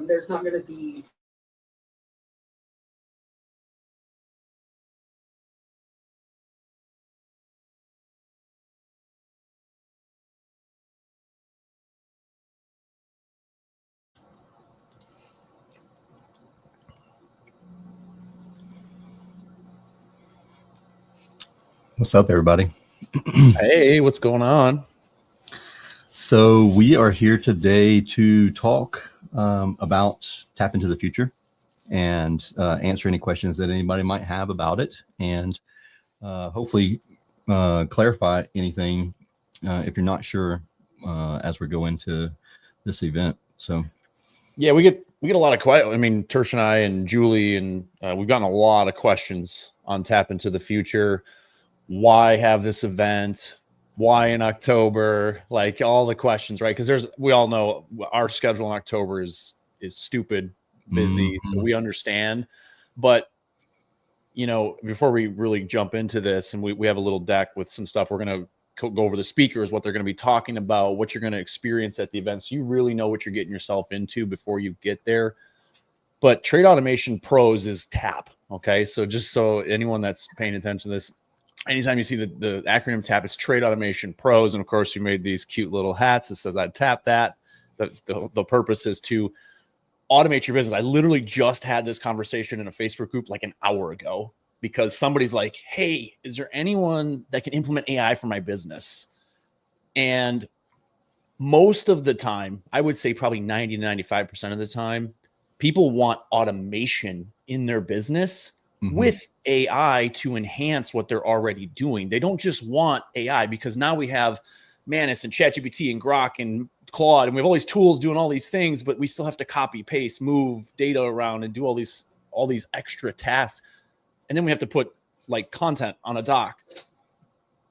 There's not going to be What's up, everybody? Hey, what's going on? So we are here today to talk about Tap into the Future and answer any questions that anybody might have about it, and hopefully clarify anything if you're not sure as we go into this event. So yeah, we get a lot of questions. I mean, Tersh and I and Julie and we've gotten a lot of questions on Tap into the Future. Why have this event? Why in October? Like all the questions, right? Because we all know our schedule in October is stupid busy, so we understand. But you know, before we really jump into this, and we have a little deck with some stuff, we're going to go over the speakers, what they're going to be talking about, what you're going to experience at the event, so you really know what you're getting yourself into before you get there. But Trade Automation Pros is TAP, okay? So just so anyone that's paying attention to this, anytime you see the acronym TAP, it's Trade Automation Pros. And of course, you made these cute little hats that says I tap that. The purpose is to automate your business. I literally just had this conversation in a Facebook group like an hour ago because somebody's like, hey, is there anyone that can implement AI for my business? And most of the time, I would say probably 90 to 95% of the time, people want automation in their business with AI to enhance what they're already doing. They don't just want AI because now we have Manus and ChatGPT and Grok and Claude, and we have all these tools doing all these things, but we still have to copy, paste, move data around and do all these extra tasks. And then we have to put like content on a doc,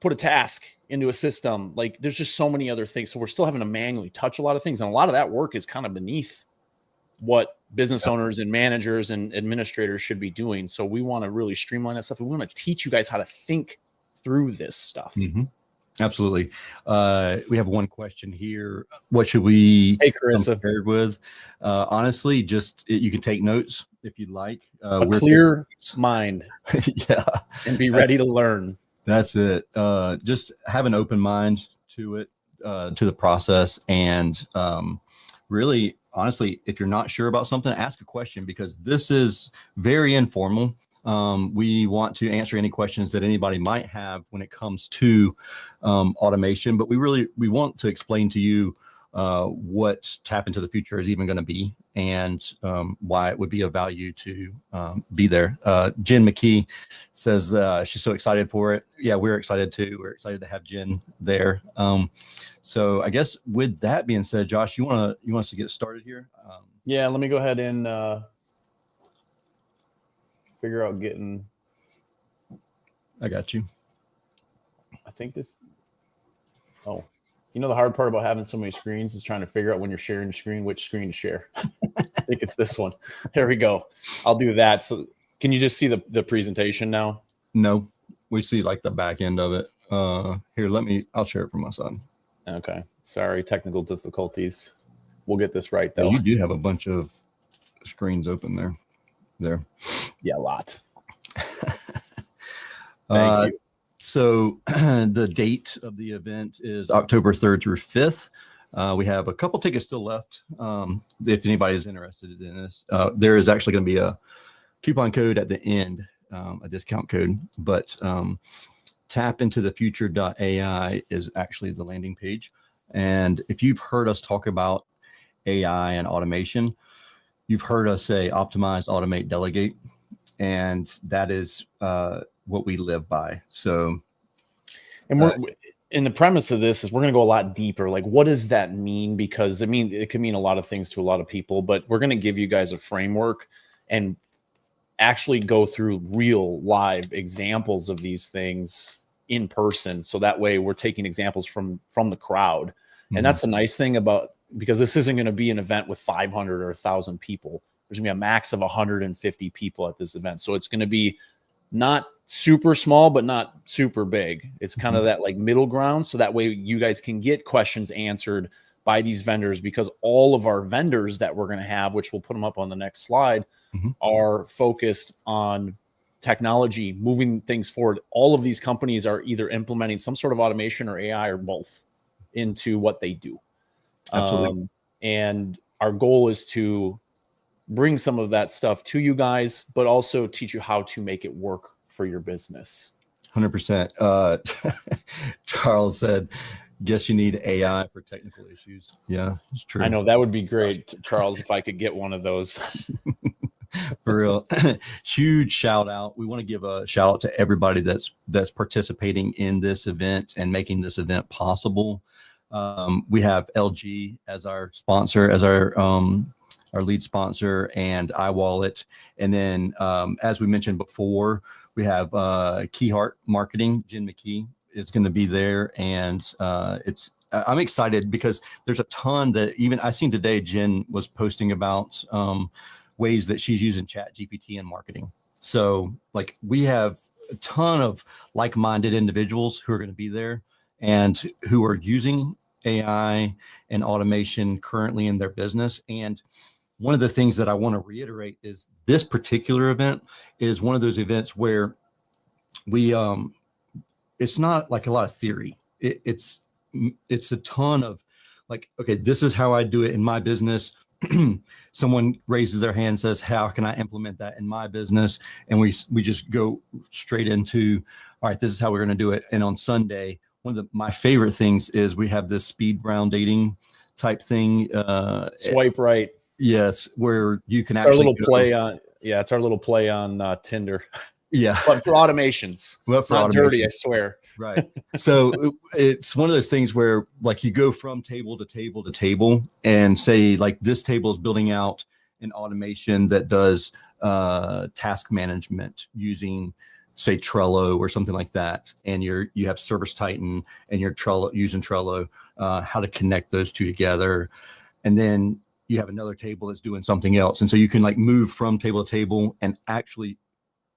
put a task into a system. Like there's just so many other things. So we're still having to manually touch a lot of things. And a lot of that work is kind of beneath what business owners and managers and administrators should be doing. So we want to really streamline that stuff. We want to teach you guys how to think through this stuff. Absolutely. We have one question here. What should we Hey, Carissa. come prepared with? Honestly, just you can take notes if you'd like. A clear mind. Yeah. And be ready to learn. That's it. Just have an open mind to it, to the process. And really, honestly, if you're not sure about something, ask a question because this is very informal. We want to answer any questions that anybody might have when it comes to automation, but we want to explain to you what Tap into the Future is even going to be and why it would be of value to be there. Jen McKee says she's so excited for it. Yeah, we're excited too. We're excited to have Jen there. So I guess with that being said, Josh, you want us to get started here? Yeah, let me go ahead and figure out getting. I got you. I think this. Oh, you know, the hard part about having so many screens is trying to figure out when you're sharing your screen, which screen to share. I think it's this one. There we go. I'll do that. So can you just see the presentation now? No, we see like the back end of it. Here, I'll share it from my side. Okay. Sorry, technical difficulties. We'll get this right Yeah, though. you do have a bunch of screens open there. Yeah, a lot. Thank you. So the date of the event is October 3rd through 5th. We have a couple tickets still left. If anybody is interested in this, there is actually going to be a coupon code at the end, a discount code, but tapintothefuture.ai is actually the landing page. And if you've heard us talk about AI and automation, you've heard us say optimize, automate, delegate. And that is what we live by. So, and we're in the premise of this is we're going to go a lot deeper. Like, what does that mean? Because it can mean a lot of things to a lot of people, but we're going to give you guys a framework and actually go through real live examples of these things in person. So that way we're taking examples from the crowd. And that's the nice thing about, because this isn't going to be an event with 500 or 1,000 people. There's gonna be a max of 150 people at this event. So it's going to be not super small, but not super big. It's kind of that like middle ground. So that way you guys can get questions answered by these vendors, because all of our vendors that we're going to have, which we'll put them up on the next slide, are focused on technology, moving things forward. All of these companies are either implementing some sort of automation or AI or both into what they do. Absolutely. And our goal is to bring some of that stuff to you guys, but also teach you how to make it work for your business. 100%. Charles said, guess you need AI for technical issues. Yeah, it's true. I know that would be great, Charles, if I could get one of those. For real. Huge shout out. We want to give a shout out to everybody that's participating in this event and making this event possible. We have LG as our sponsor, as our lead sponsor, and iWallet. And then, as we mentioned before, we have Keyheart Marketing. Jen McKee is going to be there, and I'm excited because there's a ton that even I seen today. Jen was posting about ways that she's using ChatGPT in marketing. So, like, we have a ton of like-minded individuals who are going to be there and who are using AI and automation currently in their business. And one of the things that I want to reiterate is this particular event is one of those events where we it's not like a lot of theory. It's a ton of like, okay, this is how I do it in my business. Someone raises their hand, says, how can I implement that in my business? And we just go straight into, all right, this is how we're going to do it. And on Sunday, one of my favorite things is we have this speed round dating type thing. Swipe right. Yes, where you can it's actually our little play on. Yeah, it's our little play on Tinder. Yeah, but for automations. Well, it's not automation. Dirty, I swear. Right. So it's one of those things where like you go from table to table to table and say like this table is building out an automation that does task management using say Trello or something like that. And you have Service Titan and you're using Trello, how to connect those two together. And then you have another table that's doing something else. And so you can like move from table to table and actually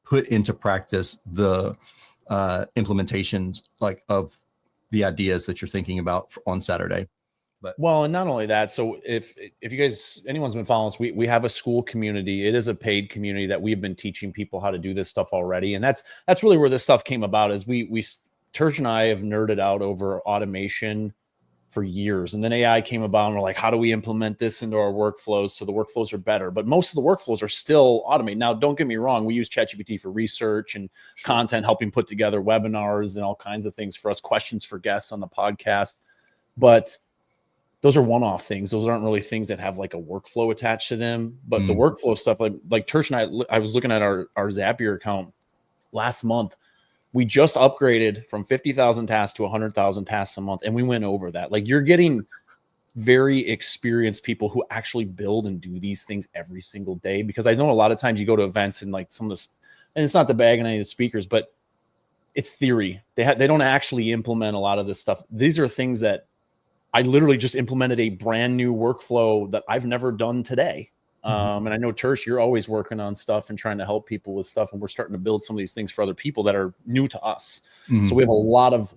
put into practice the implementations like of the ideas that you're thinking about on Saturday. But well, and not only that, so if you guys, anyone's been following us, we have a school community. It is a paid community that we've been teaching people how to do this stuff already. And that's really where this stuff came about is Terj and I have nerded out over automation for years. And then AI came about and we're like, how do we implement this into our workflows so the workflows are better? But most of the workflows are still automated. Now, don't get me wrong. We use ChatGPT for research and content, helping put together webinars and all kinds of things for us, questions for guests on the podcast. But those are one-off things. Those aren't really things that have like a workflow attached to them. But the workflow stuff, like Terj and I was looking at our Zapier account last month. We just upgraded from 50,000 tasks to 100,000 tasks a month. And we went over that. Like you're getting very experienced people who actually build and do these things every single day. Because I know a lot of times you go to events and like some of this, and it's not the bag on any of the speakers, but it's theory. They don't actually implement a lot of this stuff. These are things that I literally just implemented a brand new workflow that I've never done today. And I know, Tersh, you're always working on stuff and trying to help people with stuff. And we're starting to build some of these things for other people that are new to us. So we have a lot of,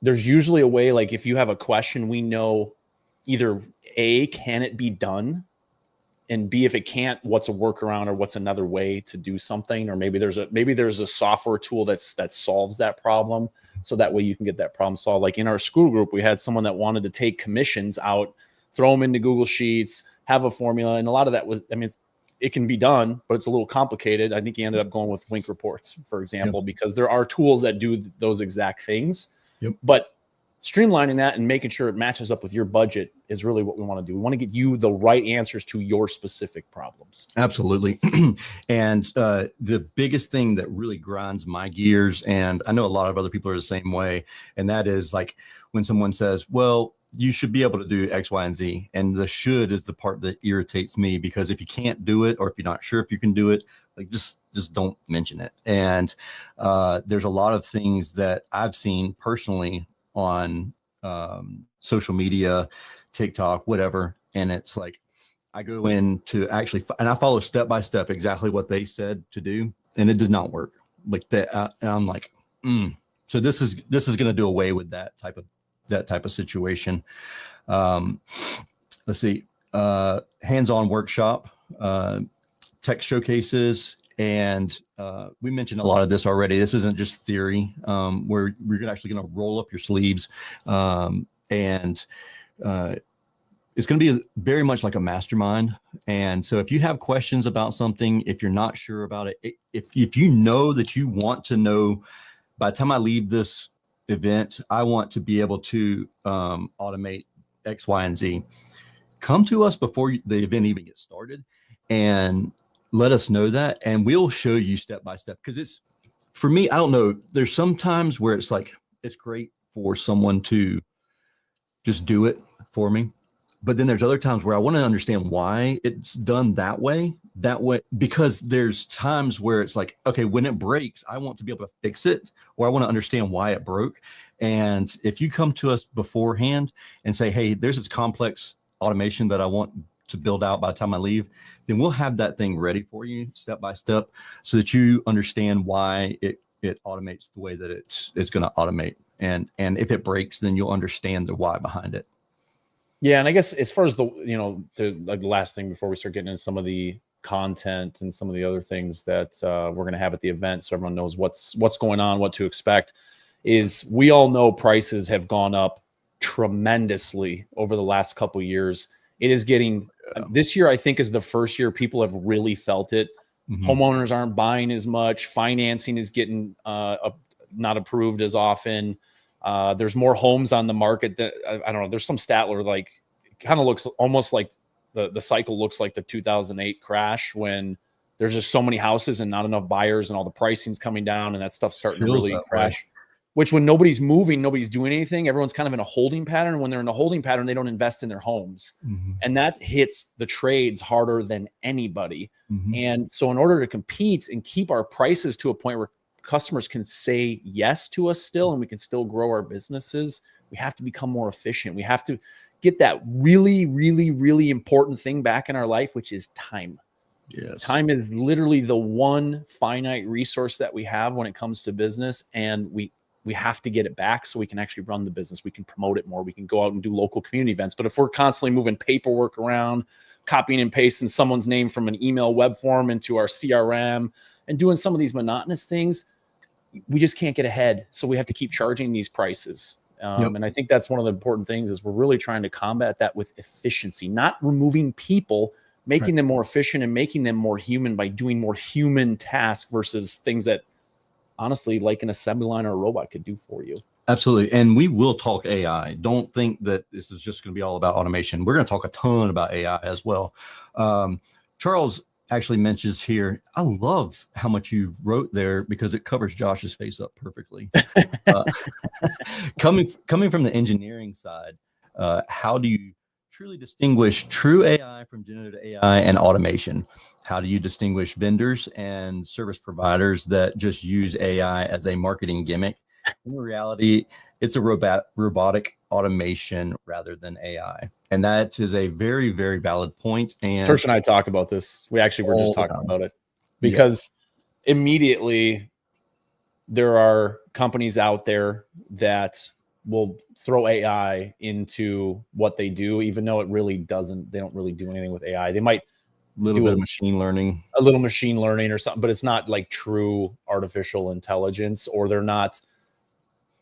there's usually a way, like if you have a question, we know either A, can it be done? And B, if it can't, what's a workaround or what's another way to do something? Or maybe there's a software tool that solves that problem. So that way you can get that problem solved. Like in our school group, we had someone that wanted to take commissions out, throw them into Google Sheets, have a formula. And a lot of that was, I mean, it can be done, but it's a little complicated. I think he ended up going with Wink reports, for example, because there are tools that do those exact things. But streamlining that and making sure it matches up with your budget is really what we want to do. We want to get you the right answers to your specific problems. Absolutely. And the biggest thing that really grinds my gears, and I know a lot of other people are the same way, and that is like when someone says, well, you should be able to do X, Y, and Z. And the should is the part that irritates me, because if you can't do it, or if you're not sure if you can do it, like just don't mention it. And there's a lot of things that I've seen personally on social media, TikTok, whatever. And it's like, I go in to actually, and I follow step by step exactly what they said to do, and it does not work like that. And I'm like, so this is going to do away with that type of situation. Let's see, hands-on workshop, tech showcases. And we mentioned a lot of this already. This isn't just theory. We're actually going to roll up your sleeves, and it's going to be very much like a mastermind. And so if you have questions about something, if you're not sure about it, if you know that you want to know, by the time I leave this event, I want to be able to automate X, Y, and Z, come to us before the event even gets started and let us know that, and we'll show you step by step. Because it's, for me, I don't know, there's some times where it's like, it's great for someone to just do it for me. But then there's other times where I want to understand why it's done that way, because there's times where it's like, okay, when it breaks, I want to be able to fix it, or I want to understand why it broke. And if you come to us beforehand and say, hey, there's this complex automation that I want to build out by the time I leave, then we'll have that thing ready for you step by step, so that you understand why it automates the way that it's going to automate. And if it breaks, then you'll understand the why behind it. Yeah. And I guess as far as the last thing before we start getting into some of the content and some of the other things that we're going to have at the event, so everyone knows what's going on, what to expect, is we all know prices have gone up tremendously over the last couple of years. It is getting, this year, I think, is the first year people have really felt it. Homeowners aren't buying as much. Financing is getting not approved as often. There's more homes on the market that, I don't know, there's some stat where like, it kind of looks almost like the cycle looks like the 2008 crash, when there's just so many houses and not enough buyers, and all the pricing's coming down, and that stuff's starting to really crash. Which, when nobody's moving, nobody's doing anything, everyone's kind of in a holding pattern. When they're in a holding pattern, they don't invest in their homes. And that hits the trades harder than anybody. And so in order to compete and keep our prices to a point where customers can say yes to us still, and we can still grow our businesses, we have to become more efficient. We have to get that really, really, really important thing back in our life, which is time. Yes. Time is literally the one finite resource that we have when it comes to business. And we have to get it back so we can actually run the business. We can promote it more. We can go out and do local community events. But if we're constantly moving paperwork around, copying and pasting someone's name from an email web form into our CRM, and doing some of these monotonous things, we just can't get ahead. So we have to keep charging these prices. And I think that's one of the important things, is we're really trying to combat that with efficiency, not removing people, making them more efficient and making them more human by doing more human tasks versus things that, honestly, like an assembly line or a robot could do for you. Absolutely. And we will talk AI. Don't think that this is just going to be all about automation. We're going to talk a ton about AI as well. Charles actually mentions here, I love how much you wrote there, because it covers Josh's face up perfectly. Coming from the engineering side, how do you truly distinguish true AI from generative AI and automation? How do you distinguish vendors and service providers that just use AI as a marketing gimmick? In reality, it's a robotic automation rather than AI. And that is a very, very valid point. And Tersh and I talk about this. We actually were all just the talking time. about it because immediately there are companies out there that will throw AI into what they do, even though it really doesn't. They don't really do anything with AI. They might little do bit of machine learning. a little machine learning or something, but it's not like true artificial intelligence, or they're not.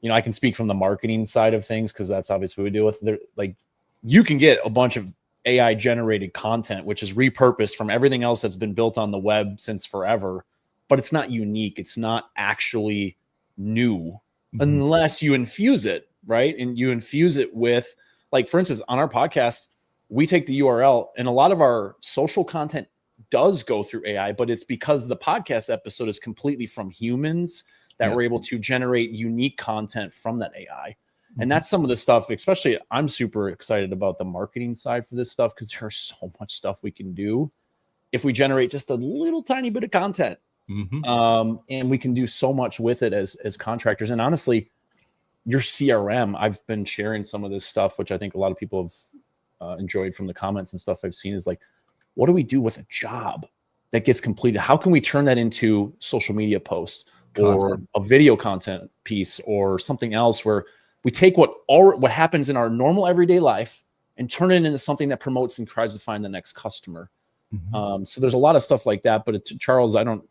You know, I can speak from the marketing side of things because that's obviously what we deal with. They're like, you can get a bunch of AI generated content, which is repurposed from everything else that's been built on the web since forever, but it's not unique. It's not actually new unless you infuse it, right? And you infuse it with, like, for instance, on our podcast, we take the URL and a lot of our social content does go through AI, but it's because the podcast episode is completely from humans that we're able to generate unique content from that AI. And that's some of the stuff, especially I'm super excited about the marketing side for this stuff because there's so much stuff we can do if we generate just a little tiny bit of content. And we can do so much with it as contractors. And honestly, your CRM, I've been sharing some of this stuff, which I think a lot of people have enjoyed from the comments and stuff I've seen, is like, what do we do with a job that gets completed? How can we turn that into social media posts or a video content piece or something else where we take what happens in our normal everyday life and turn it into something that promotes and tries to find the next customer. So there's a lot of stuff like that, but Charles, I don't,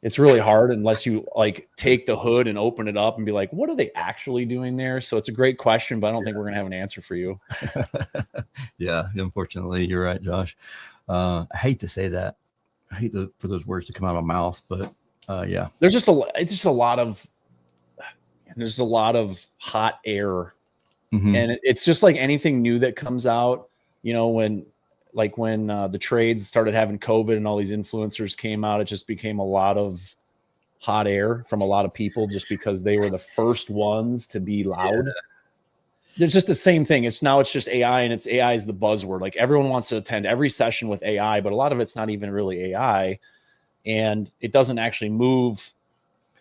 it's really hard unless you like take the hood and open it up and be like, what are they actually doing there? So it's a great question, but I don't think we're going to have an answer for you. Yeah, unfortunately, you're right, Josh. I hate to say that. I hate for those words to come out of my mouth, but yeah, there's just a lot of hot air, and it's just like anything new that comes out. When the trades started having COVID and all these influencers came out, it just became a lot of hot air from a lot of people just because they were the first ones to be loud. There's just the same thing. It's just AI, and AI is the buzzword. Like, everyone wants to attend every session with AI, but a lot of it's not even really AI, and it doesn't actually move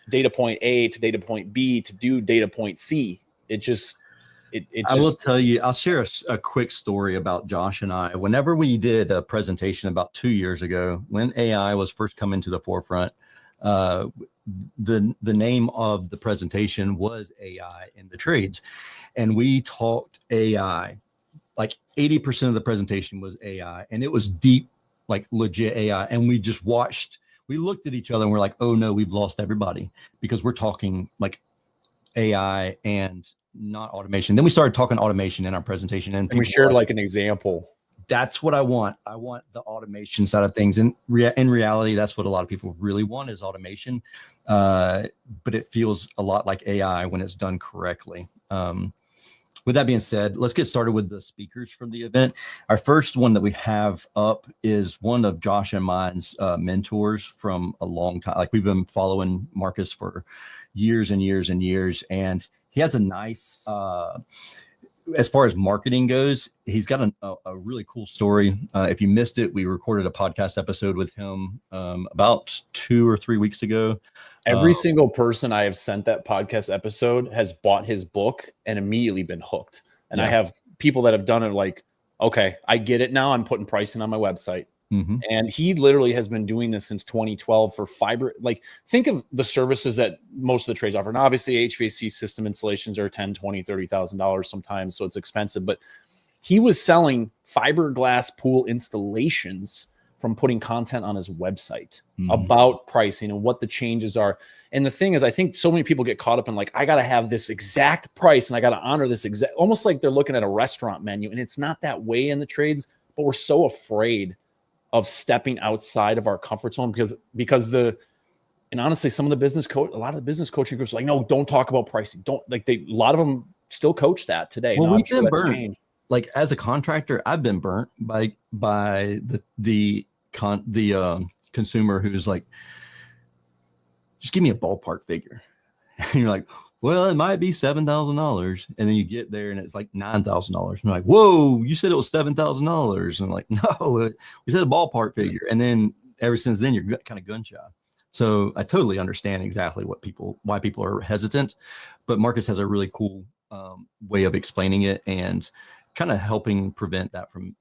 data point A to data point B to do data point C. I will tell you, I'll share a quick story about Josh and I. Whenever we did a presentation about 2 years ago, when AI was first coming to the forefront, the name of the presentation was AI in the trades. And we talked AI, like 80% of the presentation was AI, and it was deep, like legit AI. And we just we looked at each other and we're like, oh no, we've lost everybody because we're talking like AI and not automation. Then we started talking automation in our presentation, and we shared like an example. That's what I want. I want the automation side of things. And in reality, that's what a lot of people really want is automation. But it feels a lot like AI when it's done correctly. With that being said, let's get started with the speakers from the event. Our first one that we have up is one of Josh and mine's mentors from a long time. Like, we've been following Marcus for years and years and years. And he has a nice, as far as marketing goes, he's got a really cool story. If you missed it, we recorded a podcast episode with him about 2 or 3 weeks ago. Every single person I have sent that podcast episode has bought his book and immediately been hooked. And I have people that have done it like, okay, I get it now. I'm putting pricing on my website. And he literally has been doing this since 2012 for fiber. Like, think of the services that most of the trades offer. And obviously HVAC system installations are $10,000, $20,000, $30,000 sometimes. So it's expensive, but he was selling fiberglass pool installations from putting content on his website about pricing and what the changes are. And the thing is, I think so many people get caught up in like, I got to have this exact price and I got to honor this exact, almost like they're looking at a restaurant menu. And it's not that way in the trades, but we're so afraid of stepping outside of our comfort zone and honestly, a lot of the business coaching groups are like, no, don't talk about pricing. A lot of them still coach that today. Well, we've been burnt. Like, as a contractor, I've been burnt by the consumer who's like, just give me a ballpark figure. And you're like, well, it might be $7,000. And then you get there and it's like $9,000. I'm like, whoa, you said it was $7,000. And I'm like, no, we said a ballpark figure. And then ever since then, you're kind of gun shy. So I totally understand exactly why people are hesitant, but Marcus has a really cool way of explaining it and kind of helping prevent that from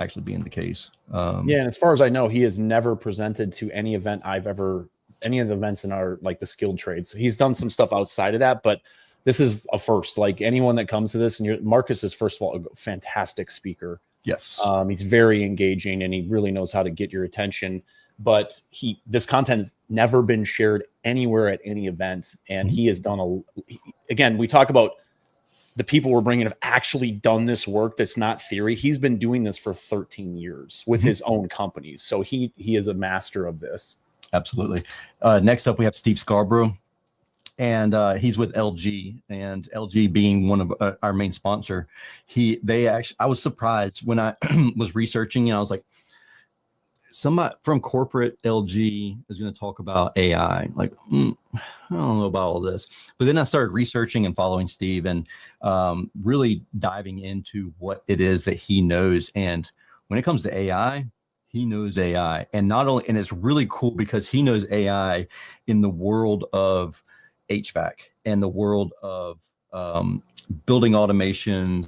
actually being the case. Yeah, and as far as I know, he has never presented to any event any of the events in our like the skilled trades. He's done some stuff outside of that, but this is a first. Like anyone that comes to this, and Marcus is first of all a fantastic speaker. Yes, he's very engaging, and he really knows how to get your attention. But this content has never been shared anywhere at any event, and he has done again, we talk about the people we're bringing have actually done this work that's not theory. He's been doing this for 13 years with his own companies. So he is a master of this. Absolutely. Next up, we have Steve Scarborough, and he's with LG, and LG being one of our main sponsor. I was surprised when I was researching, and I was like, somebody from corporate LG is going to talk about AI. Like, I don't know about all this. But then I started researching and following Steve and really diving into what it is that he knows. And when it comes to AI, he knows AI. And and it's really cool because he knows AI in the world of HVAC and the world of building automation.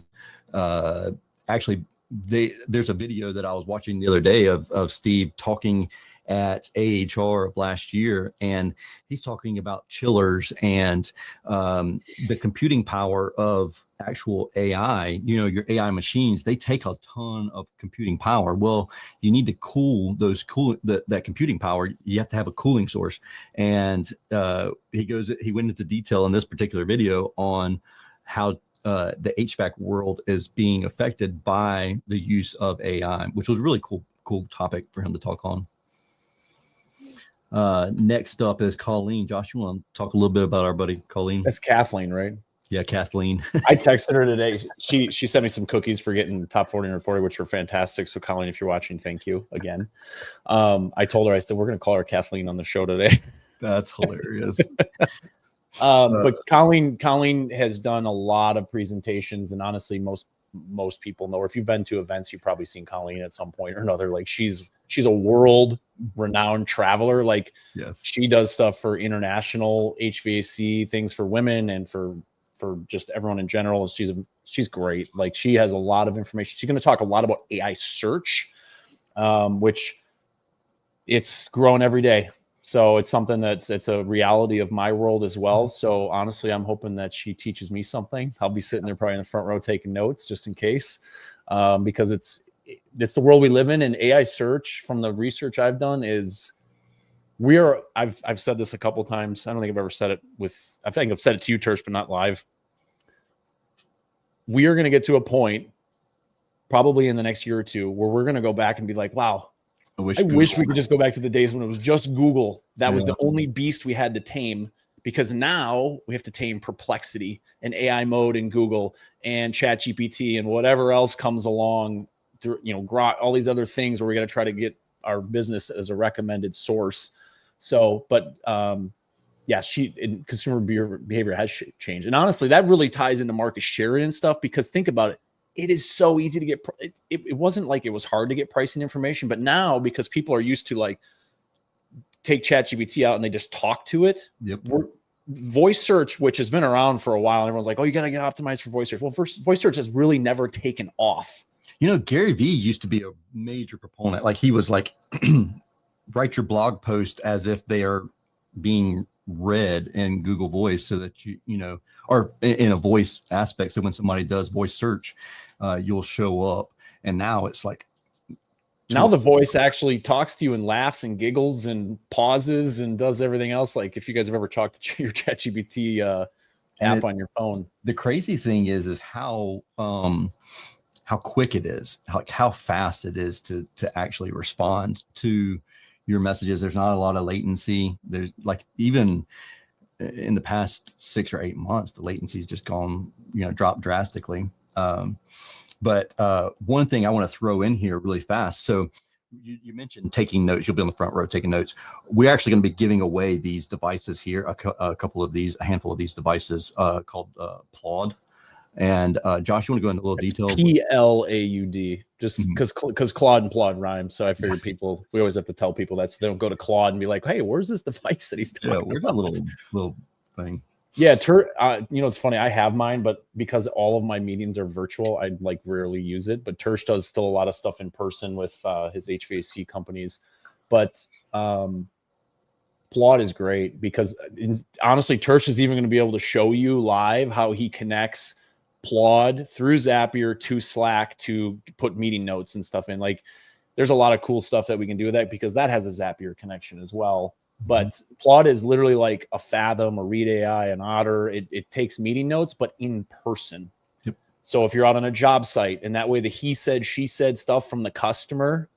Actually, there's a video that I was watching the other day of Steve talking at AHR of last year, and he's talking about chillers and the computing power of actual AI. Your AI machines, they take a ton of computing power. Well, you need to cool that computing power. You have to have a cooling source, and he went into detail in this particular video on how the HVAC world is being affected by the use of AI, which was a really cool topic for him to talk on. Next up is Colleen. Josh, you want to talk a little bit about our buddy Colleen? That's Kathleen, right? Yeah, Kathleen. I texted her today. She sent me some cookies for getting top 40 under 40, which are fantastic. So Colleen, if you're watching, thank you again. I told her, I said, we're going to call her Kathleen on the show today. That's hilarious. But Colleen has done a lot of presentations, and honestly, most people know her. If you've been to events, you've probably seen Colleen at some point or another. Like she's a world renowned traveler. Like, yes, she does stuff for international HVAC things for women and for just everyone in general. She's great. Like, she has a lot of information. She's going to talk a lot about AI search, which it's growing every day. So it's something it's a reality of my world as well. So honestly, I'm hoping that she teaches me something. I'll be sitting there probably in the front row taking notes just in case, because it's the world we live in. And AI search, from the research I've done, I've said this a couple of times. I don't think I've ever said it I think I've said it to you, Tersh, but not live. We are going to get to a point probably in the next year or two where we're going to go back and be like, wow, I wish we could just go back to the days when it was just Google. That was the only beast we had to tame, because now we have to tame Perplexity and AI mode in Google and ChatGPT and whatever else comes along, Grok, all these other things where we got to try to get our business as a recommended source. So, but consumer behavior has changed. And honestly, that really ties into Marcus Sheridan stuff, because think about it. It is so easy to get. It wasn't like it was hard to get pricing information, but now, because people are used to like take ChatGPT out and they just talk to it. Yep. Voice search, which has been around for a while, and everyone's like, "Oh, you got to get optimized for voice search." Well, voice search has really never taken off. Gary Vee used to be a major proponent. Like, he was like, write your blog post as if they are being read in Google Voice, so that or in a voice aspect. So when somebody does voice search, you'll show up. And now it's like, now the voice actually talks to you and laughs and giggles and pauses and does everything else. Like, if you guys have ever talked to your ChatGPT app on your phone. The crazy thing is how quick it is, how fast it is to actually respond to your messages. There's not a lot of latency. There's like, even in the past 6 or 8 months, the latency's just gone, dropped drastically. But one thing I want to throw in here really fast. So you mentioned taking notes. You'll be on the front row taking notes. We're actually going to be giving away these devices here, a handful of these devices called Plaud. And Josh, you want to go into a little detail? PLAUD, just because Claude and Plaud rhyme. So I figured we always have to tell people that so they don't go to Claude and be like, hey, where's this device that he's talking where's about? that little thing? Yeah, it's funny. I have mine, but because all of my meetings are virtual, I like rarely use it. But Tersh does still a lot of stuff in person with his HVAC companies. But Plaud is great because honestly, Tersh is even going to be able to show you live how he connects Plaud through Zapier to Slack to put meeting notes and stuff in. Like, there's a lot of cool stuff that we can do with that because that has a Zapier connection as well. But Plaud is literally like a Fathom, a Read AI, an Otter. It takes meeting notes, but in person. Yep. So if you're out on a job site, and that way the he said, she said stuff from the customer,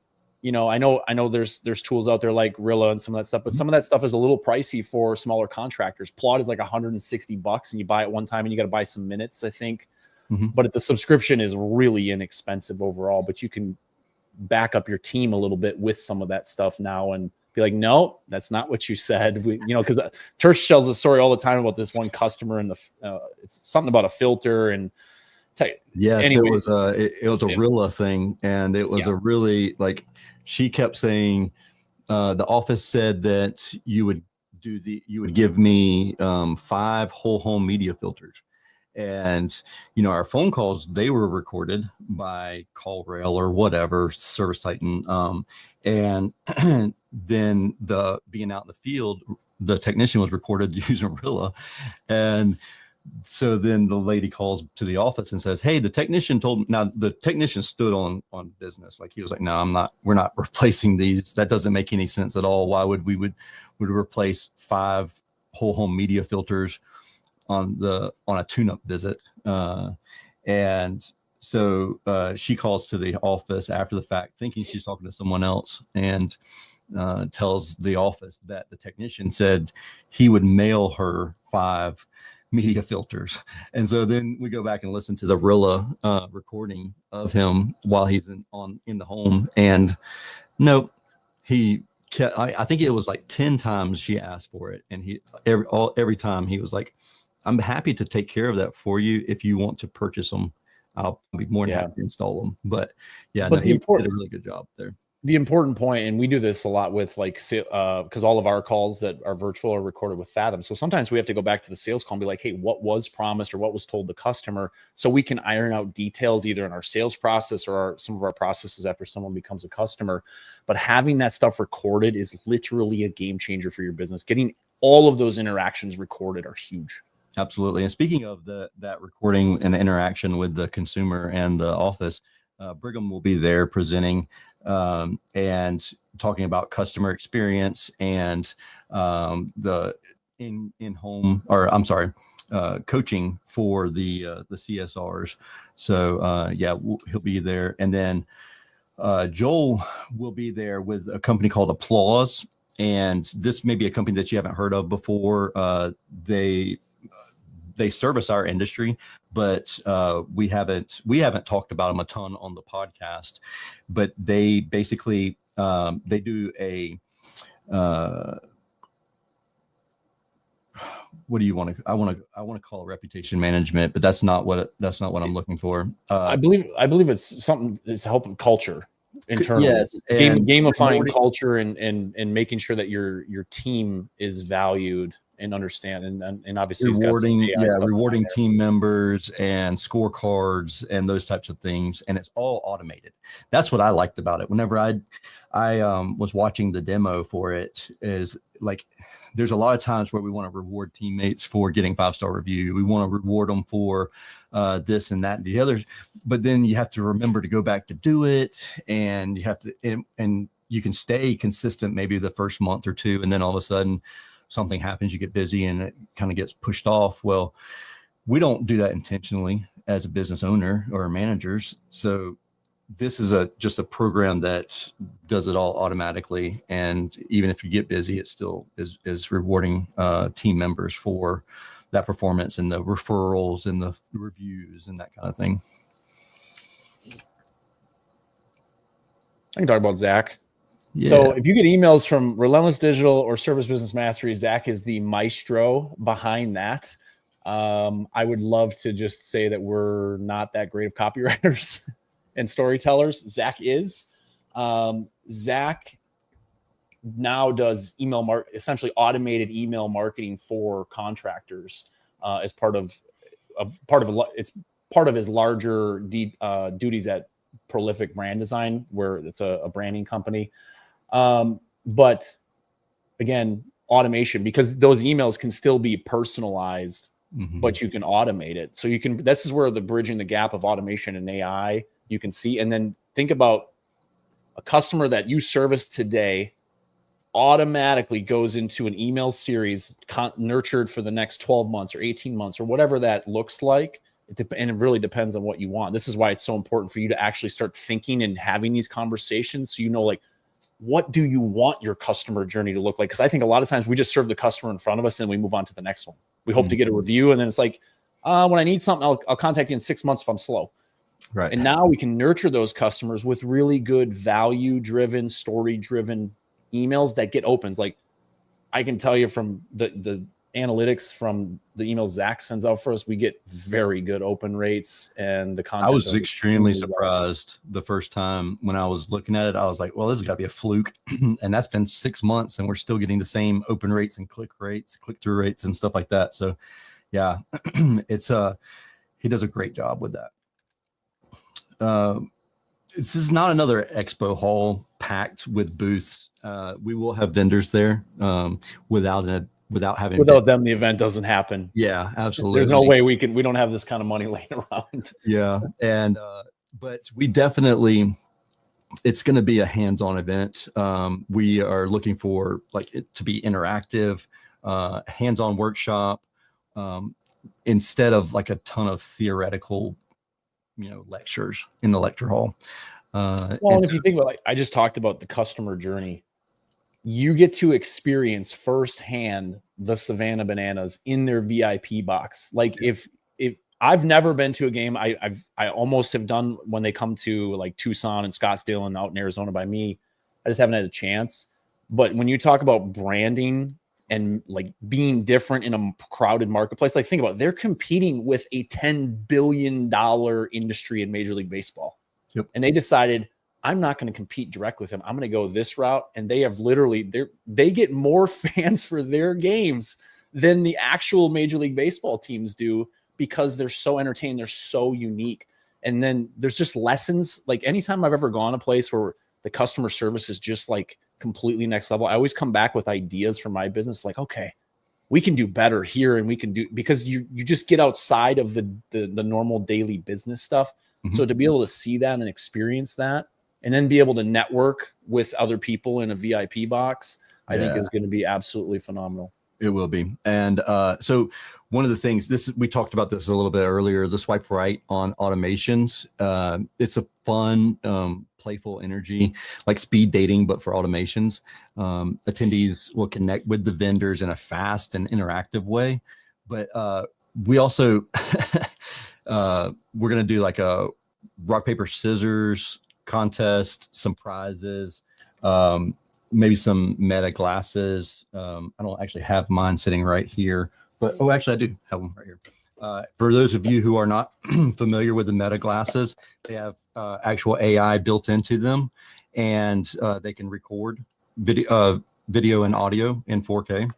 you know, I know there's tools out there like Rilla and some of that stuff, but some of that stuff is a little pricey for smaller contractors. Plaud is like $160 and you buy it one time and you got to buy some minutes, I think. But the subscription is really inexpensive overall, but you can back up your team a little bit with some of that stuff now and be like, no, that's not what you said. Because Tersh tells a story all the time about this one customer and it's something about a filter and yes, anyway. it was a Rilla thing, and it was a really like she kept saying the office said that you would give me 5 whole home media filters. And, our phone calls, they were recorded by CallRail or whatever, Service Titan. And then being out in the field, the technician was recorded using Rilla. And so then the lady calls to the office and says, hey, the technician stood on business. Like he was like, no, we're not replacing these. That doesn't make any sense at all. Why would would replace 5 whole home media filters on a tune-up visit? And so she calls to the office after the fact thinking she's talking to someone else and tells the office that the technician said he would mail her 5 media filters. And so then we go back and listen to the Rilla recording of him while he's in the home, and nope, he kept, I think it was like 10 times she asked for it, and he every time he was like, I'm happy to take care of that for you. If you want to purchase them, I'll be more than happy to install them. But he did a really good job there. The important point, and we do this a lot with because all of our calls that are virtual are recorded with Fathom. So sometimes we have to go back to the sales call and be like, hey, what was promised or what was told the customer, so we can iron out details either in our sales process or some of our processes after someone becomes a customer. But having that stuff recorded is literally a game changer for your business. Getting all of those interactions recorded are huge. Absolutely. And speaking of that recording and the interaction with the consumer and the office, Brigham will be there presenting and talking about customer experience and the in-home, or I'm sorry, coaching for the CSRs. So he'll be there. And then Joel will be there with a company called Applause. And this may be a company that you haven't heard of before. They service our industry, but we haven't talked about them a ton on the podcast. But they basically they do a what do you want to? I want to call it reputation management, but that's not what I'm looking for. I believe it's something that's helping culture internally. Yes, gamifying culture and making sure that your team is valued and understand and obviously rewarding team members and scorecards and those types of things, and it's all automated. That's what I liked about it. Whenever I was watching the demo for it, is like there's a lot of times where we want to reward teammates for getting 5-star review. We want to reward them for this and that and the others, but then you have to remember to go back to do it, and you have to and you can stay consistent maybe the first month or two, and then all of a sudden something happens, you get busy and it kind of gets pushed off. Well, we don't do that intentionally as a business owner or managers. So this is just a program that does it all automatically. And even if you get busy, it still is rewarding team members for that performance and the referrals and the reviews and that kind of thing. I can talk about Zach. Yeah. So if you get emails from Relentless Digital or Service Business Mastery, Zach is the maestro behind that. I would love to just say that we're not that great of copywriters and storytellers. Zach is. Zach now does essentially automated email marketing for contractors as part of it's part of his larger duties at Prolific Brand Design, where it's a branding company. But again, automation, because those emails can still be personalized, but you can automate it. So this is where the bridging the gap of automation and AI you can see. And then think about a customer that you service today automatically goes into an email series nurtured for the next 12 months or 18 months or whatever that looks like. And it really depends on what you want. This is why it's so important for you to actually start thinking and having these conversations. So, like, what do you want your customer journey to look like? Because I think a lot of times we just serve the customer in front of us and we move on to the next one. We hope to get a review. And then it's like, when I need something, I'll contact you in 6 months if I'm slow. Right. And now we can nurture those customers with really good value-driven, story-driven emails that get opens. Like, I can tell you from the analytics from the emails Zach sends out for us, we get very good open rates, and the content. I was extremely surprised the first time when I was looking at it. I was like, well, this has got to be a fluke. And that's been 6 months and we're still getting the same open rates and click-through rates and stuff like that. So yeah, he does a great job with that. This is not another expo hall packed with booths. We will have vendors there. Without them, the event doesn't happen. Yeah, absolutely. There's no way we don't have this kind of money laying around. Yeah. And, but we definitely, it's going to be a hands-on event. We are looking for it to be interactive, hands-on workshop, instead of a ton of theoretical, lectures in the lecture hall. And if you think about I just talked about the customer journey, you get to experience firsthand the Savannah Bananas in their VIP box. Like if I've never been to a game, I almost have done when they come to Tucson and Scottsdale and out in Arizona by me. I just haven't had a chance. But when you talk about branding and being different in a crowded marketplace, think about it, they're competing with a $10 billion industry in Major League Baseball. Yep. And they decided, I'm not going to compete directly with him. I'm going to go this route. And they have they get more fans for their games than the actual Major League Baseball teams do, because they're so entertaining. They're so unique. And then there's just lessons. Anytime I've ever gone a place where the customer service is just completely next level, I always come back with ideas for my business. Okay, we can do better here, and we can do, because you just get outside of the normal daily business stuff. Mm-hmm. So to be able to see that and experience that, and then be able to network with other people in a VIP box, I think is going to be absolutely phenomenal. It will be. And so one of the things, we talked about this a little bit earlier, the swipe right on automations. It's a fun, playful energy, like speed dating, but for automations. Attendees will connect with the vendors in a fast and interactive way. But we also, we're going to do a rock, paper, scissors contest, some prizes, maybe some Meta glasses. I don't actually have mine sitting right here, but actually I do have them right here. For those of you who are not familiar with the Meta glasses, they have actual AI built into them, and they can record video and audio in 4K.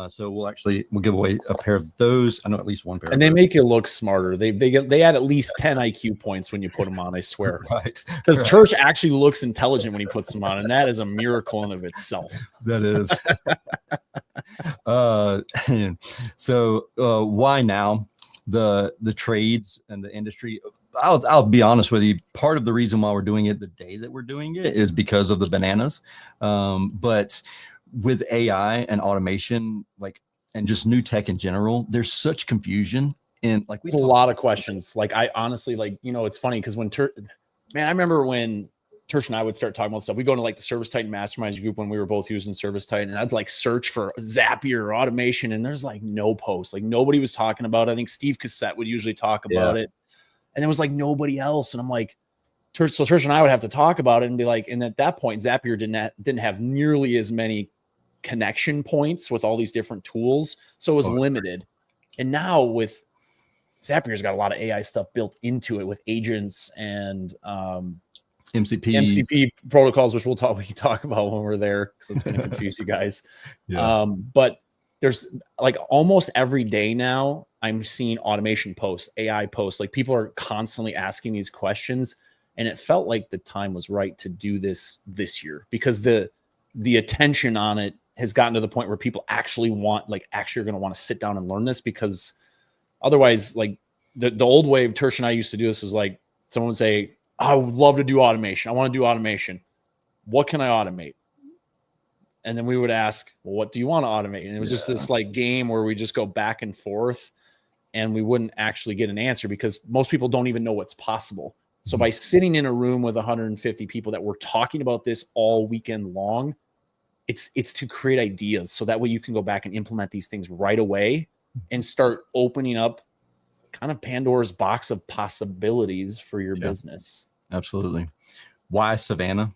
So we'll give away a pair of those. I know at least one pair. And they make you look smarter. They add at least 10 IQ points when you put them on, I swear. Right. Because Church actually looks intelligent when he puts them on, and that is a miracle in of itself. That is. So why now? The trades and the industry. I'll be honest with you. Part of the reason why we're doing it the day that we're doing it is because of the bananas. But with AI and automation, and just new tech in general, there's such confusion, and a lot of questions. I honestly, it's funny because I remember when Tersh and I would start talking about stuff. We go into the Service Titan Masterminds group when we were both using Service Titan, and I'd search for Zapier or automation, and there's no post. Nobody was talking about it. I think Steve Cassette would usually talk about it, and there was nobody else. And I'm like, So Trish and I would have to talk about it and be like, and at that point, Zapier didn't have nearly as many connection points with all these different tools. So it was limited. And now with Zapier's got a lot of AI stuff built into it with agents and MCP protocols, which we talk about when we're there because it's going to confuse you guys. Yeah. But there's like almost every day now I'm seeing automation posts, AI posts, like people are constantly asking these questions. And it felt like the time was right to do this year because the attention on it has gotten to the point where people actually are going to want to sit down and learn this, because otherwise, like the old way Tersh and I used to do this was like someone would say, I would love to do automation. I want to do automation. What can I automate? And then we would ask, well, what do you want to automate? And it was just this like game where we just go back and forth and we wouldn't actually get an answer because most people don't even know what's possible. So by sitting in a room with 150 people that were talking about this all weekend long, it's to create ideas. So that way you can go back and implement these things right away and start opening up kind of Pandora's box of possibilities for your business. Absolutely. Why Savannah?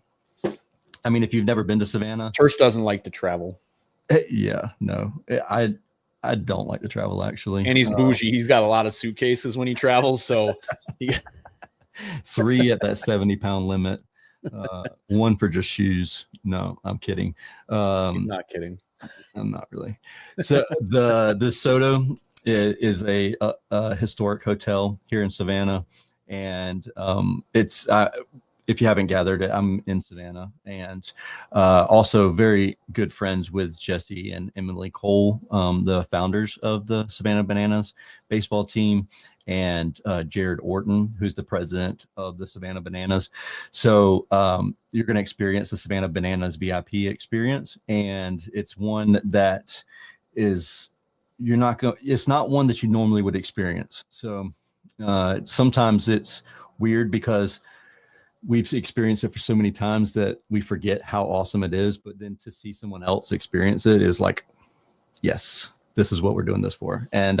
I mean, if you've never been to Savannah, Tersh doesn't like to travel. Yeah, no, I don't like to travel actually. And he's bougie. He's got a lot of suitcases when he travels. So 3 at that 70-pound limit, 1 for just shoes. No, I'm kidding. He's not kidding. I'm not really. So the Soto is a historic hotel here in Savannah, and it's if you haven't gathered it, I'm in Savannah, and also very good friends with Jesse and Emily Cole, the founders of the Savannah Bananas baseball team, and Jared Orton, who's the president of the Savannah Bananas. So you're going to experience the Savannah Bananas VIP experience, and it's one that is it's not one that you normally would experience. So sometimes it's weird because we've experienced it for so many times that we forget how awesome it is. But then to see someone else experience it is like, yes, this is what we're doing this for. And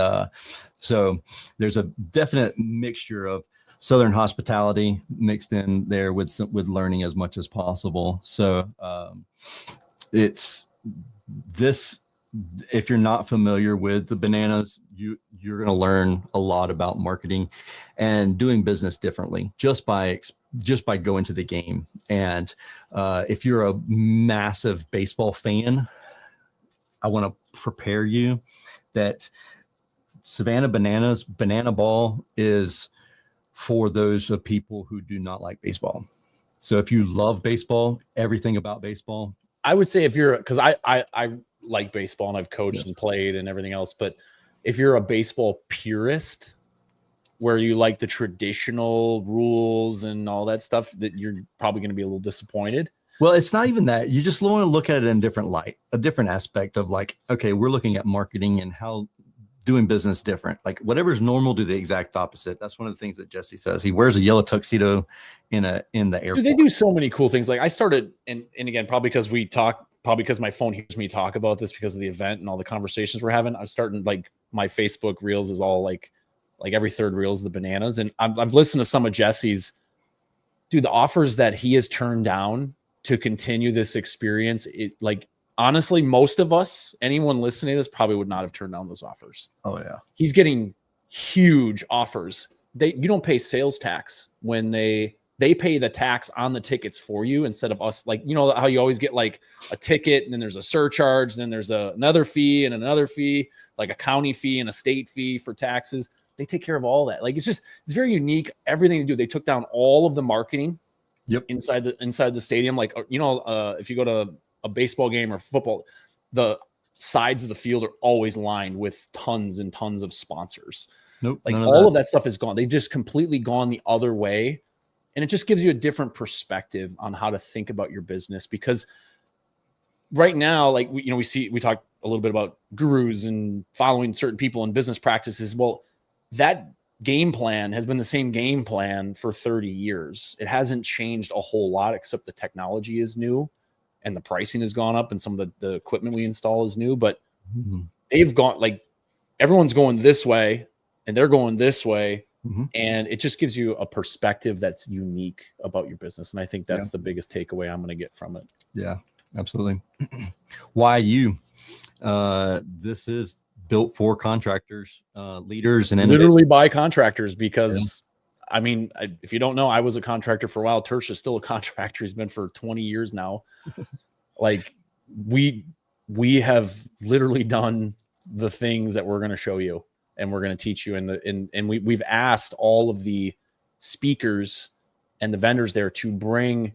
so there's a definite mixture of Southern hospitality mixed in there with learning as much as possible. So it's this. If you're not familiar with the Bananas, you're going to learn a lot about marketing and doing business differently just by going to the game. And if you're a massive baseball fan, I want to prepare you that Savannah Bananas banana ball is for those of people who do not like baseball. So if you love baseball, everything about baseball, I would say if you're, because I like baseball and I've coached and played and everything else, but if you're a baseball purist where you like the traditional rules and all that stuff, that you're probably going to be a little disappointed. Well, it's not even that. You just want to look at it in a different light, a different aspect of like, okay, we're looking at marketing and how doing business different. Like whatever's normal, do the exact opposite. That's one of the things that Jesse says. He wears a yellow tuxedo in the airport. Dude, they do so many cool things. Like I started, and again, probably because my phone hears me talk about this because of the event and all the conversations we're having. I'm starting, like, my Facebook reels is all like every third reel is the Bananas. And I've listened to some of Jesse's, dude, the offers that he has turned down to continue this experience. It, like, honestly, most of us, anyone listening to this, probably would not have turned down those offers. Oh yeah. He's getting huge offers. You don't pay sales tax when they pay the tax on the tickets for you instead of us. Like, you know how you always get like a ticket and then there's a surcharge, then there's another fee and another fee, like a county fee and a state fee for taxes. They take care of all that. Like, it's very unique. Everything they do. They took down all of the marketing inside the stadium. Like, you know, if you go to a baseball game or football, the sides of the field are always lined with tons and tons of sponsors. Nope. Like all of that stuff is gone. They've just completely gone the other way. And it just gives you a different perspective on how to think about your business, because right now, like, we talked a little bit about gurus and following certain people and business practices. Well, that game plan has been the same game plan for 30 years. It hasn't changed a whole lot, except the technology is new and the pricing has gone up and some of the equipment we install is new, but they've gone, like, everyone's going this way and they're going this way. Mhm. And it just gives you a perspective that's unique about your business. And I think that's the biggest takeaway I'm going to get from it. Yeah, absolutely. Why you? This is built for contractors, leaders, and innovators. Literally by contractors, because I mean, if you don't know, I was a contractor for a while. Tersh is still a contractor. He's been for 20 years now. Like we have literally done the things that we're going to show you and we're going to teach you. And we've asked all of the speakers and the vendors there to bring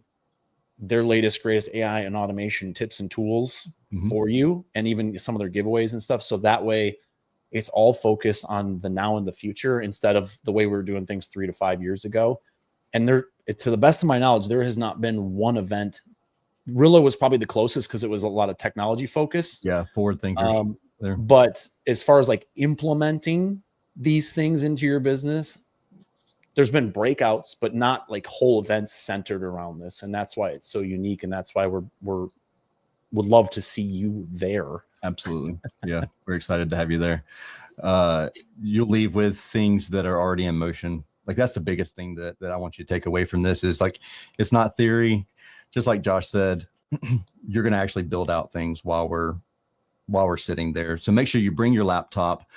their latest, greatest AI and automation tips and tools for you, and even some of their giveaways and stuff. So that way it's all focused on the now and the future instead of the way we were doing things 3 to 5 years ago. And to the best of my knowledge, there has not been one event. Rillo was probably the closest because it was a lot of technology focused. Yeah, forward thinkers. But as far as like implementing these things into your business, there's been breakouts, but not like whole events centered around this. And that's why it's so unique. And that's why would love to see you there. Absolutely. Yeah. We're excited to have you there. You'll leave with things that are already in motion. Like that's the biggest thing that I want you to take away from this is like, it's not theory. Just like Josh said, you're going to actually build out things while we're sitting there. So make sure you bring your laptop.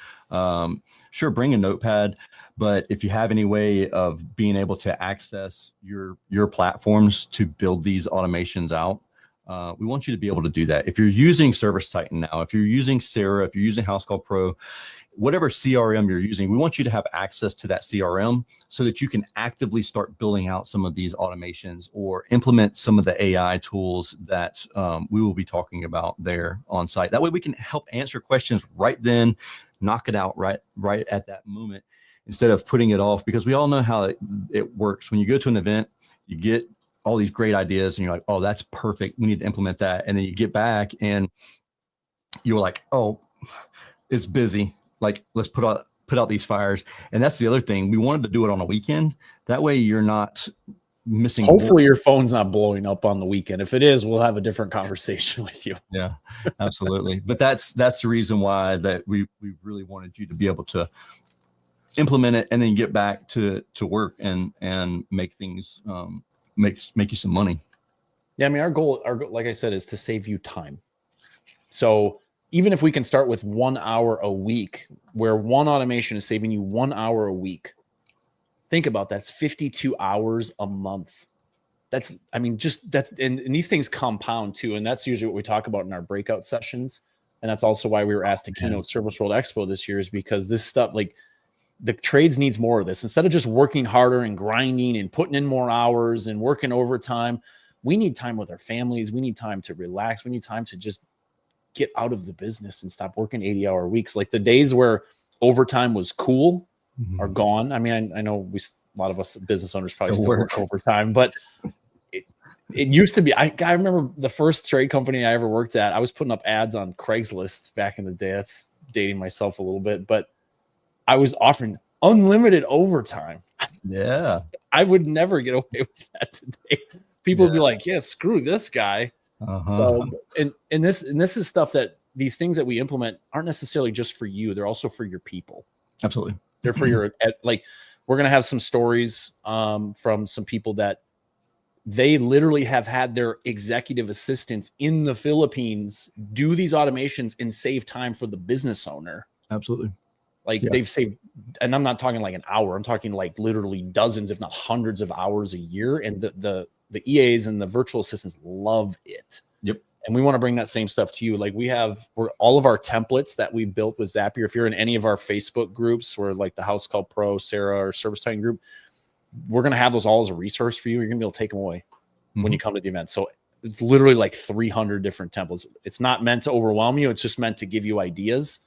Sure, bring a notepad, but if you have any way of being able to access your platforms to build these automations out, we want you to be able to do that. If you're using Service Titan now, if you're using Sarah, if you're using House Call Pro, whatever CRM you're using, we want you to have access to that CRM so that you can actively start building out some of these automations or implement some of the AI tools that we will be talking about there on site. That way we can help answer questions right then, knock it out right at that moment instead of putting it off, because we all know how it works. When you go to an event, you get all these great ideas and you're like, oh, that's perfect. We need to implement that. And then you get back and you're like, oh, it's busy. Like, let's put out these fires. And that's the other thing. We wanted to do it on a weekend. That way you're not missing. Hopefully your phone's not blowing up on the weekend. If it is, we'll have a different conversation with you. Yeah, absolutely. But that's the reason why that we really wanted you to be able to implement it and then get back to work and make things, make you some money. Yeah. I mean, our goal, like I said, is to save you time. So even if we can start with 1 hour a week, where one automation is saving you 1 hour a week, think about that's 52 hours a month. And these things compound too. And that's usually what we talk about in our breakout sessions. And that's also why we were asked to keynote Service World Expo this year, is because this stuff, like the trades needs more of this. Instead of just working harder and grinding and putting in more hours and working overtime, we need time with our families. We need time to relax. We need time to just get out of the business and stop working 80-hour weeks. Like the days where overtime was cool are gone. I mean, I know a lot of us business owners probably still work overtime, but it used to be. I remember the first trade company I ever worked at, I was putting up ads on Craigslist back in the day. That's dating myself a little bit, but I was offering unlimited overtime. Yeah. I would never get away with that today. People would be like, yeah, screw this guy. So, and this is stuff that these things that we implement aren't necessarily just for you. They're also for your people. Absolutely. They're for your, like, we're going to have some stories from some people that they literally have had their executive assistants in the Philippines do these automations and save time for the business owner. Absolutely. Like they've saved, and I'm not talking like an hour. I'm talking like literally dozens, if not hundreds of hours a year. And the EAs and the virtual assistants love it. Yep. And we want to bring that same stuff to you. Like we're all of our templates that we built with Zapier. If you're in any of our Facebook groups, or like the House Call Pro, Sarah, or Service Titan group, we're going to have those all as a resource for you. You're going to be able to take them away when you come to the event. So it's literally like 300 different templates. It's not meant to overwhelm you. It's just meant to give you ideas,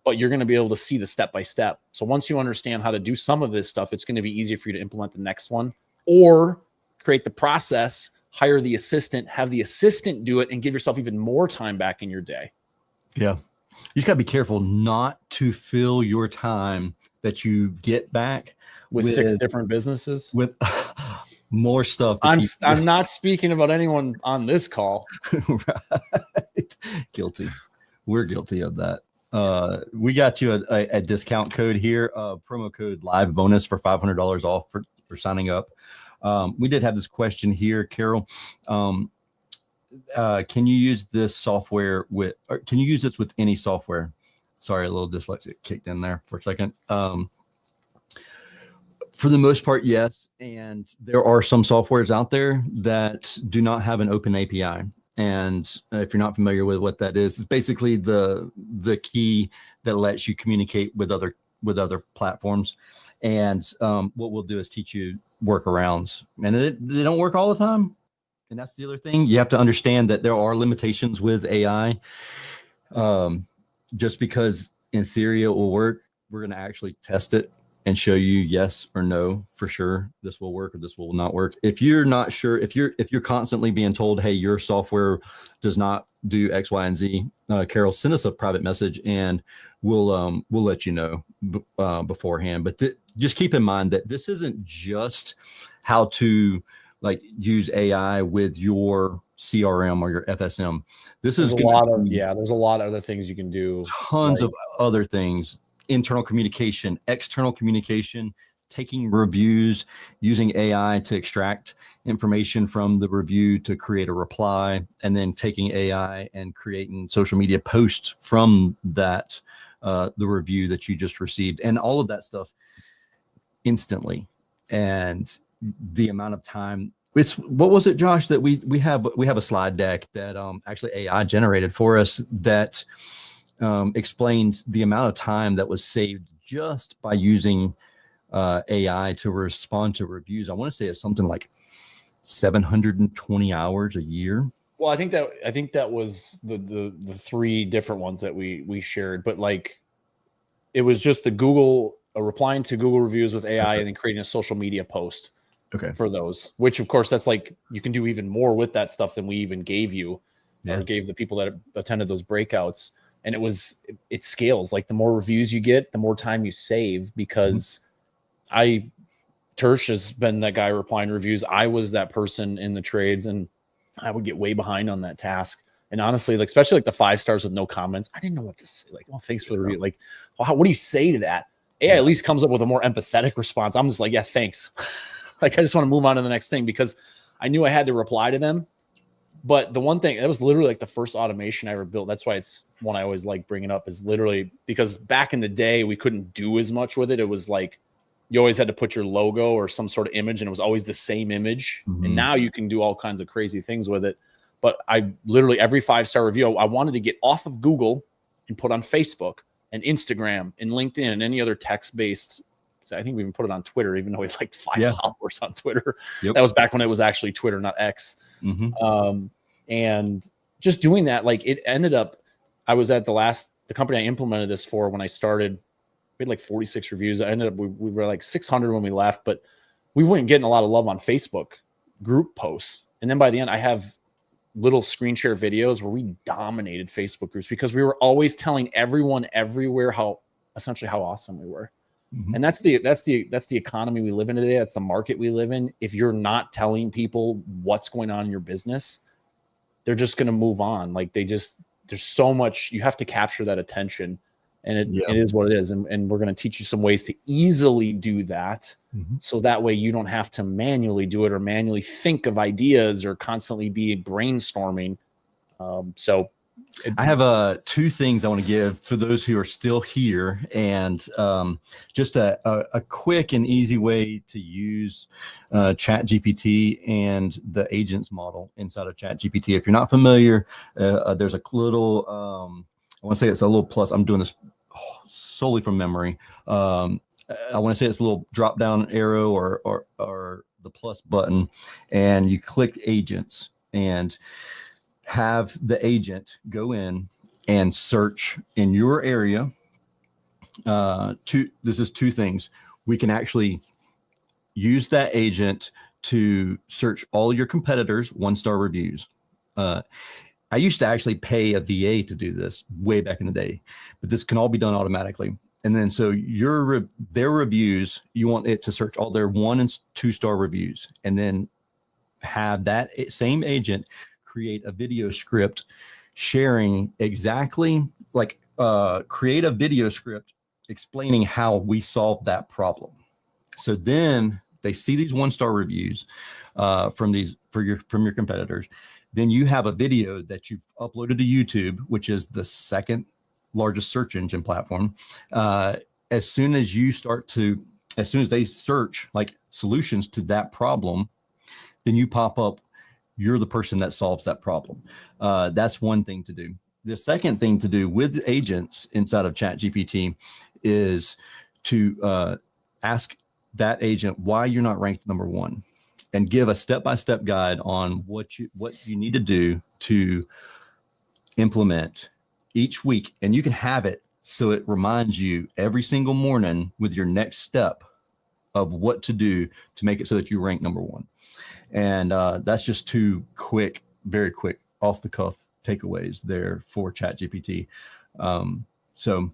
but you're going to be able to see the step-by-step. So once you understand how to do some of this stuff, it's going to be easier for you to implement the next one, or create the process, hire the assistant, have the assistant do it, and give yourself even more time back in your day. Yeah. You just got to be careful not to fill your time that you get back with 6 different businesses with more stuff. I'm not speaking about anyone on this call. Right. Guilty. We're guilty of that. We got you a discount code here, promo code live bonus for $500 off for signing up. We did have this question here, Carol. Can you use this software can you use this with any software? Sorry, a little dyslexic kicked in there for a second. For the most part, yes. And there are some softwares out there that do not have an open API. And if you're not familiar with what that is, it's basically the key that lets you communicate with other platforms. And what we'll do is teach you workarounds. And they don't work all the time. And that's the other thing. You have to understand that there are limitations with AI. Just because in theory it will work, we're going to actually test it and show you yes or no for sure this will work or this will not work. If you're not sure, if you're constantly being told, hey, your software does not do X, Y, and Z, Carol, send us a private message and we'll let you know beforehand. But just keep in mind that this isn't just how to like use AI with your CRM or your FSM. This is there's a lot of other things you can do. Tons of other things. Internal communication, external communication, taking reviews, using AI to extract information from the review to create a reply, and then taking AI and creating social media posts from that, the review that you just received, and all of that stuff instantly. And the amount of time, what was it, Josh, that we have a slide deck that actually AI generated for us that explained the amount of time that was saved just by using AI to respond to reviews. I want to say it's something like 720 hours a year. Well, I think that was the three different ones that we shared, but like it was just replying to Google reviews with AI right. and then creating a social media post. Okay. For those, which of course that's like you can do even more with that stuff than we even gave you or gave the people that attended those breakouts. And it scales. Like the more reviews you get, the more time you save, because Tersh has been that guy replying to reviews. I was that person in the trades and I would get way behind on that task. And honestly, like, especially like the 5 stars with no comments, I didn't know what to say. Like, well, thanks for the review. Like, well, what do you say to that? AI at least comes up with a more empathetic response. I'm just like, yeah, thanks. Like, I just want to move on to the next thing because I knew I had to reply to them. But the one thing that was literally like the first automation I ever built. That's why it's one I always like bringing up, is literally because back in the day, we couldn't do as much with it. It was like you always had to put your logo or some sort of image, and it was always the same image. Mm-hmm. And now you can do all kinds of crazy things with it. But I literally, every 5-star review, I wanted to get off of Google and put on Facebook and Instagram and LinkedIn and any other text-based. I think we even put it on Twitter, even though we had like 5 followers on Twitter. Yep. That was back when it was actually Twitter, not X. Mm-hmm. And just doing that, like it ended up, I was at the company I implemented this for when I started. We had like 46 reviews. I ended up, we were like 600 when we left, but we weren't getting a lot of love on Facebook group posts. And then by the end, I have little screen share videos where we dominated Facebook groups because we were always telling everyone everywhere how awesome we were. Mm-hmm. And that's the economy we live in today. That's the market we live in. If you're not telling people what's going on in your business, they're just going to move on. Like there's so much, you have to capture that attention, and it is what it is. And we're going to teach you some ways to easily do that. Mm-hmm. So that way you don't have to manually do it or manually think of ideas or constantly be brainstorming. I have 2 things I want to give for those who are still here, and just a quick and easy way to use ChatGPT and the agents model inside of ChatGPT. If you're not familiar, there's a little, I want to say it's a little plus. I'm doing this solely from memory. I want to say it's a little drop down arrow or the plus button, and you click agents and have the agent go in and search in your area. This is 2 things. We can actually use that agent to search all your competitors' 1-star reviews. I used to actually pay a VA to do this way back in the day, but this can all be done automatically. And then so their reviews, you want it to search all their 1 and 2-star reviews, and then have that same agent create a video script sharing exactly like create a video script explaining how we solved that problem. So then they see these 1-star reviews from your competitors. Then you have a video that you've uploaded to YouTube, which is the second largest search engine platform. As soon as they search like solutions to that problem, then you pop up, you're the person that solves that problem. That's one thing to do. The second thing to do with agents inside of ChatGPT is to ask that agent why you're not ranked number 1, and give a step-by-step guide on what you need to do to implement each week. And you can have it so it reminds you every single morning with your next step of what to do to make it so that you rank number 1. And that's just 2 quick, very quick, off the cuff takeaways there for ChatGPT. So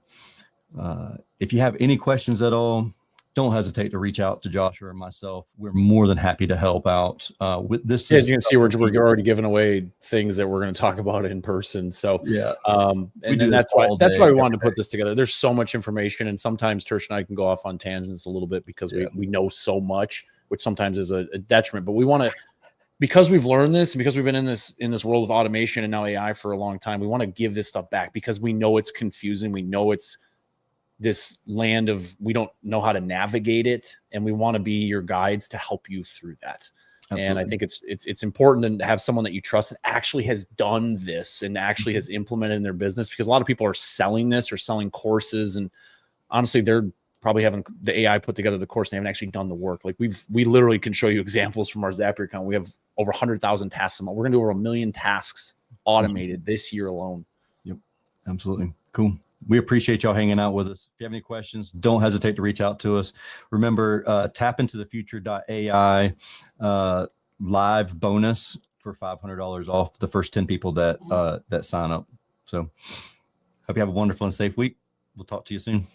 if you have any questions at all, don't hesitate to reach out to Joshua or myself. We're more than happy to help out with this. As you can see, we're already giving away things that we're going to talk about in person. So yeah, and that's why we wanted to put this together. There's so much information, and sometimes Tersh and I can go off on tangents a little bit because we know so much, which sometimes is a detriment. But we want to, because we've learned this and because we've been in this world of automation and now AI for a long time, we want to give this stuff back because we know it's confusing. We know it's this land of, we don't know how to navigate it, and we want to be your guides to help you through that. Absolutely. And I think it's important to have someone that you trust that actually has done this and actually has implemented in their business, because a lot of people are selling this or selling courses, and honestly, they're probably having the AI put together the course and they haven't actually done the work. Like we literally can show you examples from our Zapier account. We have over 100,000 tasks a month. We're going to do over 1 million tasks automated this year alone. Yep. Absolutely. Cool. We appreciate y'all hanging out with us. If you have any questions, don't hesitate to reach out to us. Remember, tapintothefuture.ai live bonus for $500 off the first 10 people that sign up. So hope you have a wonderful and safe week. We'll talk to you soon.